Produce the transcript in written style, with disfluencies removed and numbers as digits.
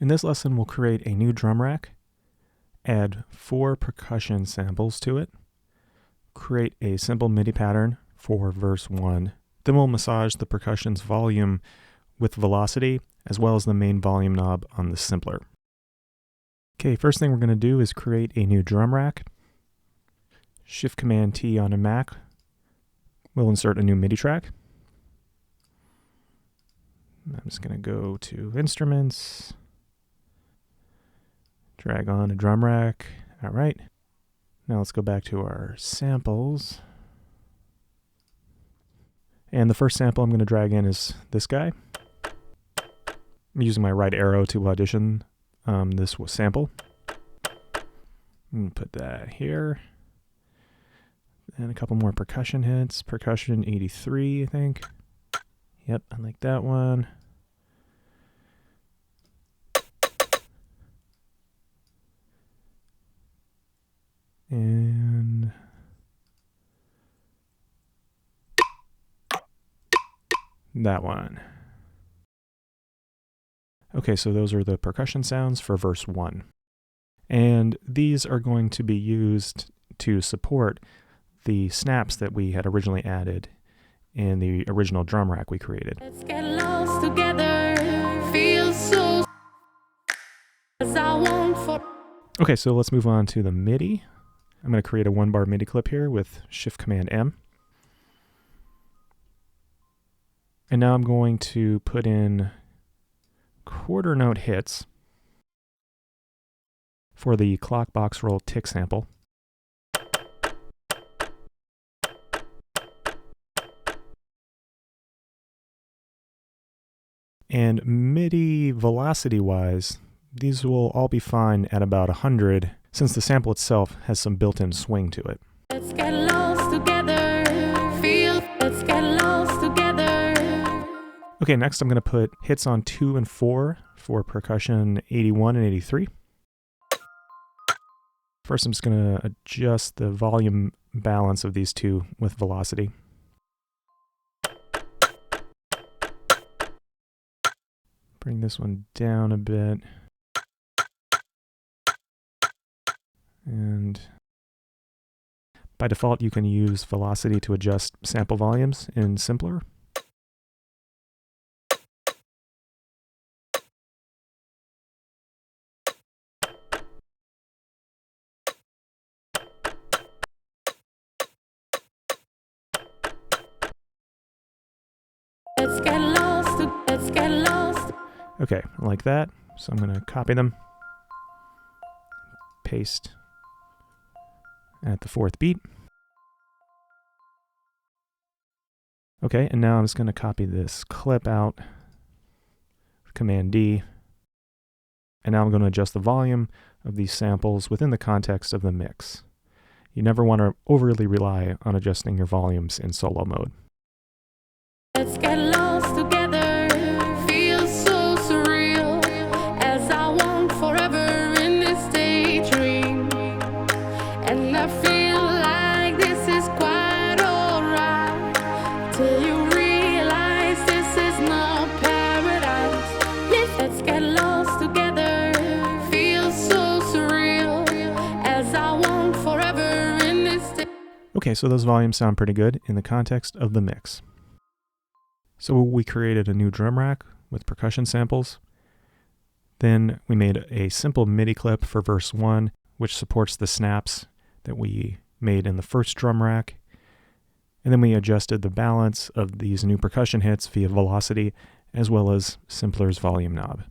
In this lesson, we'll create a new drum rack, add 4 percussion samples to it, create a simple MIDI pattern for verse 1. Then we'll massage the percussion's volume with velocity, as well as the main volume knob on the Simpler. Okay, first thing we're going to do is create a new drum rack. Shift-Command-T on a Mac. We'll insert a new MIDI track. I'm just going to go to Instruments, drag on a drum rack. All right. Now let's go back to our samples. And the first sample I'm going to drag in is this guy. I'm using my right arrow to audition this sample. I'm going to put that here. And a couple more percussion hits. Percussion 83, I think. Yep, I like that one. And that one. Okay, so those are the percussion sounds for verse 1. And these are going to be used to support the snaps that we had originally added in the original drum rack we created. Let's get lost together. Feels so as I want for. Okay, so let's move on to the MIDI. I'm going to create a 1-bar MIDI clip here with Shift-Command-M. And now I'm going to put in quarter note hits for the clock box roll tick sample. And MIDI velocity-wise, these will all be fine at about 100, since the sample itself has some built-in swing to it. Let's get lost together. Let's get lost together. Okay, next I'm going to put hits on 2 and 4 for percussion 81 and 83. First, I'm just going to adjust the volume balance of these two with velocity. Bring this one down a bit. And by default, you can use velocity to adjust sample volumes in Simpler. Let's get lost. Let's get lost. Okay, like that. So I'm going to copy them, paste at the 4th beat. Okay, and now I'm just going to copy this clip out, Command D, and now I'm going to adjust the volume of these samples within the context of the mix. You never want to overly rely on adjusting your volumes in solo mode. Let's get lost together. Feels so surreal as I want forever in this daydream. And I feel like this is quite alright till you realize this is not paradise. Let's get lost together. Feels so surreal as I want forever in this daydream. Okay, so those volumes sound pretty good in the context of the mix. So we created a new drum rack with percussion samples. Then we made a simple MIDI clip for verse 1, which supports the snaps that we made in the first drum rack. And then we adjusted the balance of these new percussion hits via velocity, as well as Simpler's volume knob.